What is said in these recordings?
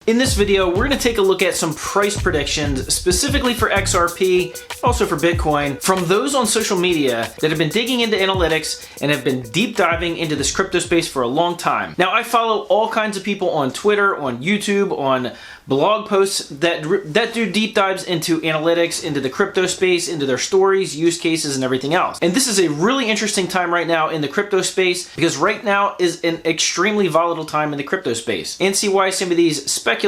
In this video, we're going to take a look at some price predictions specifically for XRP, also for Bitcoin, from those on social media that have been digging into analytics and have been deep diving into this crypto space for a long time. Now, I follow all kinds of people on Twitter, on YouTube, on blog posts that do deep dives into analytics, into the crypto space, into their stories, use cases, and everything else. And this is a really interesting time right now in the crypto space because right now is an extremely volatile time in the crypto space. And see why some of these speculators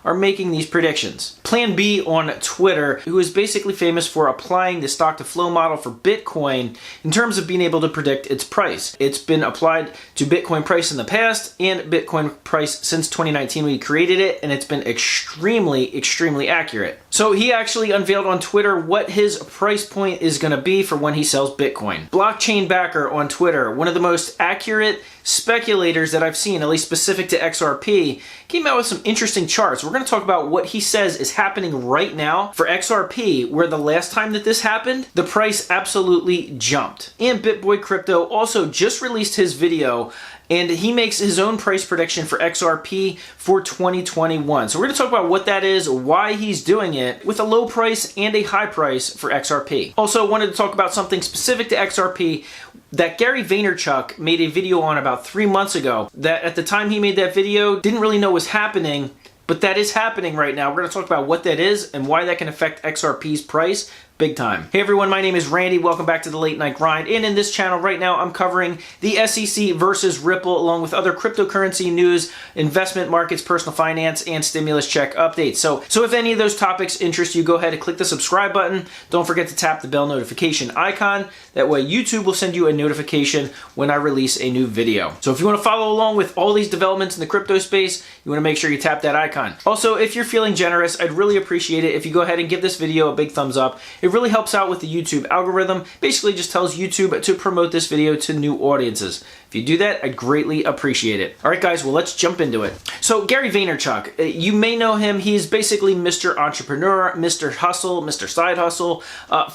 are making these predictions. Plan B on Twitter, who is basically famous for applying the stock to flow model for Bitcoin in terms of being able to predict its price. It's been applied to Bitcoin price in the past and Bitcoin price since 2019 when he created it, and it's been extremely accurate. So he actually unveiled on Twitter what his price point is going to be for when he sells Bitcoin. Blockchain Backer on Twitter, one of the most accurate speculators that I've seen, at least specific to XRP, came out with some interesting charts. We're going to talk about what he says is happening right now for XRP, where the last time that this happened, the price absolutely jumped. And BitBoy Crypto also just released his video, and he makes his own price prediction for XRP for 2021. So we're going to talk about what that is, why he's doing it with a low price and a high price for XRP. Also wanted to talk about something specific to XRP that Gary Vaynerchuk made a video on about 3 months ago, that at the time he made that video didn't really know was happening, but that is happening right now. We're going to talk about what that is and why that can affect XRP's price big time. Hey everyone, my name is Randy. Welcome back to the Late Night Grind. And in this channel right now, I'm covering the SEC versus Ripple, along with other cryptocurrency news, investment markets, personal finance, and stimulus check updates. So if any of those topics interest you, go ahead and click the subscribe button. Don't forget to tap the bell notification icon. That way YouTube will send you a notification when I release a new video. So if you want to follow along with all these developments in the crypto space, you want to make sure you tap that icon. Also, if you're feeling generous, I'd really appreciate it if you go ahead and give this video a big thumbs up. It really helps out with the YouTube algorithm. Basically just tells YouTube to promote this video to new audiences. If you do that, I'd greatly appreciate it. All right, guys, well, let's jump into it. So Gary Vaynerchuk, you may know him. He's basically Mr. Entrepreneur, Mr. Hustle, Mr. Side Hustle.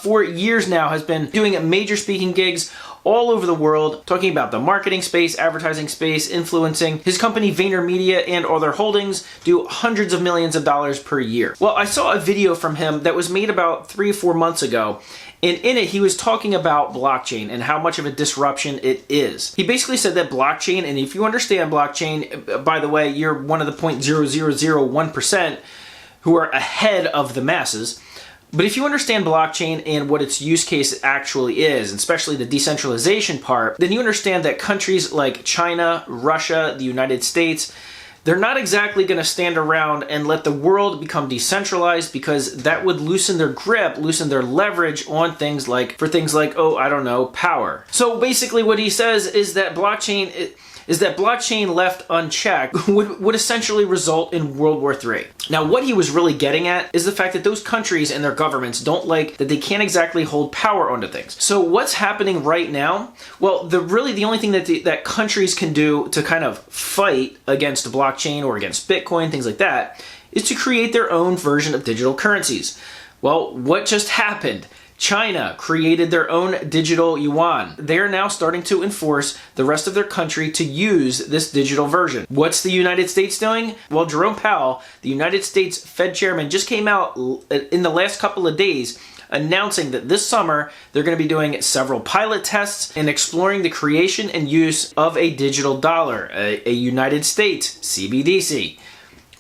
For years now has been doing major speaking gigs all over the world, talking about the marketing space, advertising space, influencing. His company VaynerMedia and all their holdings do hundreds of millions of dollars per year. Well, I saw a video from him that was made about 3 or 4 months ago, and in it he was talking about blockchain and how much of a disruption it is. He basically said that blockchain, and if you understand blockchain, by the way, you're one of the 0.0001% who are ahead of the masses. But if you understand blockchain and what its use case actually is, especially the decentralization part, then you understand that countries like China, Russia, the United States, they're not exactly going to stand around and let the world become decentralized, because that would loosen their grip, loosen their leverage on things like, oh, I don't know, power. So basically what he says is that blockchain left unchecked would essentially result in World War III. Now, what he was really getting at is the fact that those countries and their governments don't like that they can't exactly hold power onto things. So what's happening right now? Well, the only thing that countries can do to kind of fight against blockchain or against Bitcoin, things like that, is to create their own version of digital currencies. Well, what just happened? China created their own digital yuan. They're now starting to enforce the rest of their country to use this digital version. What's the United States doing? Well, Jerome Powell, the United States Fed chairman, just came out in the last couple of days announcing that this summer they're going to be doing several pilot tests and exploring the creation and use of a digital dollar, a United States CBDC.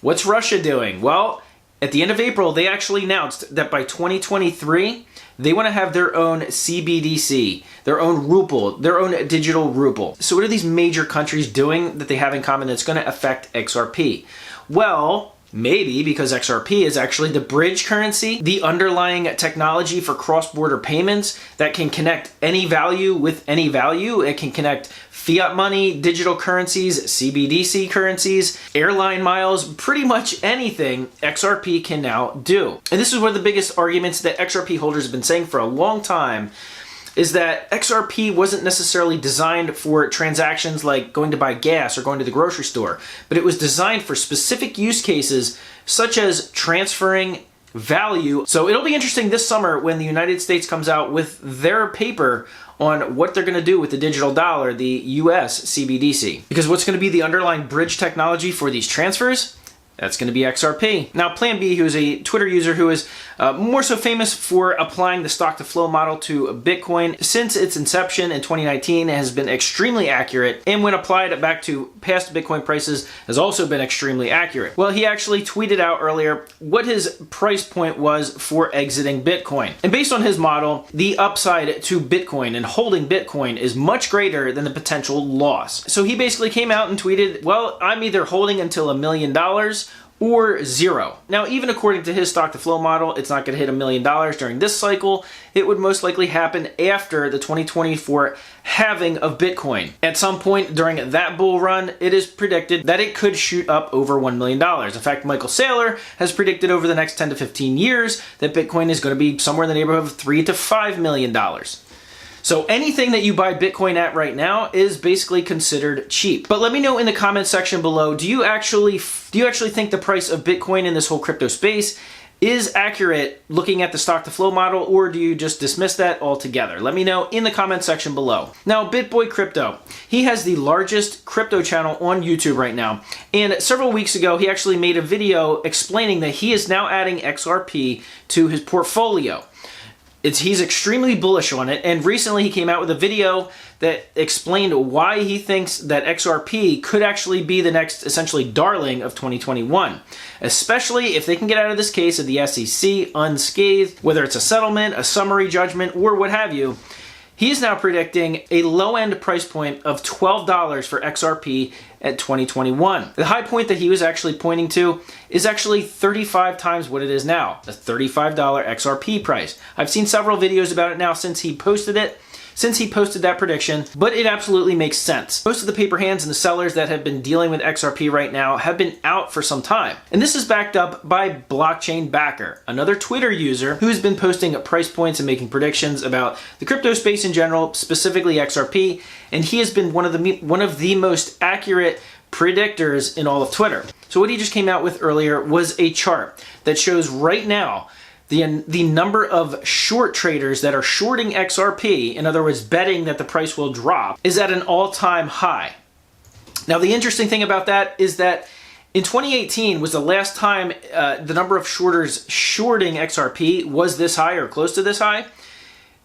What's Russia doing? Well, at the end of April, they actually announced that by 2023, they want to have their own CBDC, their own ruble, their own digital ruble. So what are these major countries doing that they have in common that's going to affect XRP? Well, maybe because XRP is actually the bridge currency, the underlying technology for cross-border payments that can connect any value with any value. It can connect fiat money, digital currencies, CBDC currencies, airline miles, pretty much anything XRP can now do. And this is one of the biggest arguments that XRP holders have been saying for a long time, is that XRP wasn't necessarily designed for transactions like going to buy gas or going to the grocery store, but it was designed for specific use cases such as transferring value. So it'll be interesting this summer when the United States comes out with their paper on what they're going to do with the digital dollar, the US CBDC. Because what's going to be the underlying bridge technology for these transfers? That's going to be XRP. Now, Plan B, who is a Twitter user who is more so famous for applying the stock-to-flow model to Bitcoin, since its inception in 2019 has been extremely accurate, and when applied back to past Bitcoin prices has also been extremely accurate. Well, he actually tweeted out earlier what his price point was for exiting Bitcoin. And based on his model, the upside to Bitcoin and holding Bitcoin is much greater than the potential loss. So he basically came out and tweeted, well, I'm either holding until $1 million or zero. Now, even according to his stock-to-flow model, it's not going to hit $1 million during this cycle. It would most likely happen after the 2024 halving of Bitcoin. At some point during that bull run, it is predicted that it could shoot up over $1 million. In fact, Michael Saylor has predicted over the next 10 to 15 years that Bitcoin is going to be somewhere in the neighborhood of $3 to $5 million. So anything that you buy Bitcoin at right now is basically considered cheap. But let me know in the comment section below, do you actually think the price of Bitcoin in this whole crypto space is accurate looking at the stock-to-flow model, or do you just dismiss that altogether? Let me know in the comment section below. Now, BitBoy Crypto, he has the largest crypto channel on YouTube right now. And several weeks ago, he actually made a video explaining that he is now adding XRP to his portfolio. He's extremely bullish on it, and recently he came out with a video that explained why he thinks that XRP could actually be the next, essentially, darling of 2021, especially if they can get out of this case of the SEC unscathed, whether it's a settlement, a summary judgment, or what have you. He is now predicting a low-end price point of $12 for XRP at 2021. The high point that he was actually pointing to is actually 35 times what it is now, a $35 XRP price. I've seen several videos about it now since he posted that prediction, but it absolutely makes sense. Most of the paper hands and the sellers that have been dealing with XRP right now have been out for some time. And this is backed up by Blockchain Backer, another Twitter user who has been posting price points and making predictions about the crypto space in general, specifically XRP, and he has been one of the most accurate predictors in all of Twitter. So what he just came out with earlier was a chart that shows right now the number of short traders that are shorting XRP, in other words, betting that the price will drop, is at an all-time high. Now, the interesting thing about that is that in 2018 was the last time the number of shorters shorting XRP was this high or close to this high.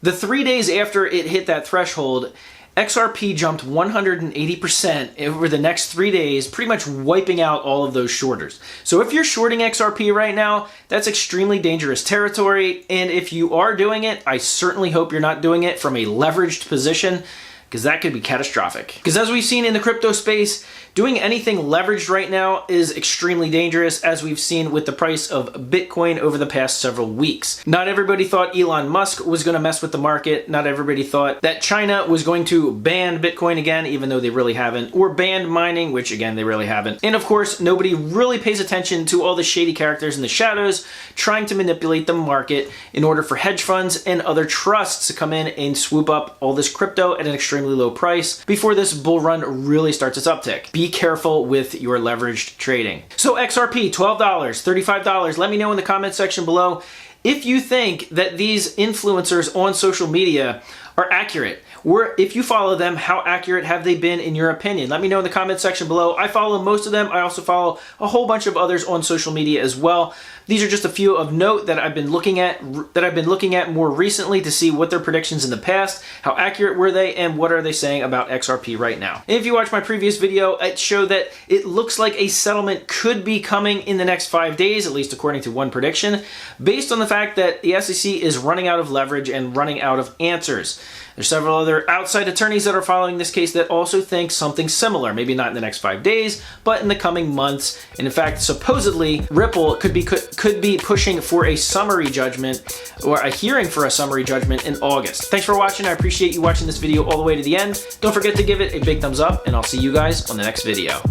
The 3 days after it hit that threshold, XRP jumped 180% over the next 3 days, pretty much wiping out all of those shorters. So if you're shorting XRP right now, that's extremely dangerous territory. And if you are doing it, I certainly hope you're not doing it from a leveraged position, because that could be catastrophic. Because as we've seen in the crypto space, doing anything leveraged right now is extremely dangerous, as we've seen with the price of Bitcoin over the past several weeks. Not everybody thought Elon Musk was going to mess with the market. Not everybody thought that China was going to ban Bitcoin again, even though they really haven't, or ban mining, which again, they really haven't. And of course, nobody really pays attention to all the shady characters in the shadows trying to manipulate the market in order for hedge funds and other trusts to come in and swoop up all this crypto at an extremely low price before this bull run really starts its uptick. Be careful with your leveraged trading. So XRP, $12, $35. Let me know in the comment section below if you think that these influencers on social media are accurate. Or if you follow them, how accurate have they been in your opinion? Let me know in the comment section below. I follow most of them. I also follow a whole bunch of others on social media as well. These are just a few of note that I've been looking at more recently to see what their predictions in the past, how accurate were they, and what are they saying about XRP right now. And if you watched my previous video, it showed that it looks like a settlement could be coming in the next 5 days, at least according to one prediction, based on the fact that the SEC is running out of leverage and running out of answers. There's several other outside attorneys that are following this case that also think something similar, maybe not in the next 5 days, but in the coming months. And in fact, supposedly, Ripple could be pushing for a summary judgment, or a hearing for a summary judgment in August. Thanks for watching. I appreciate you watching this video all the way to the end. Don't forget to give it a big thumbs up, and I'll see you guys on the next video.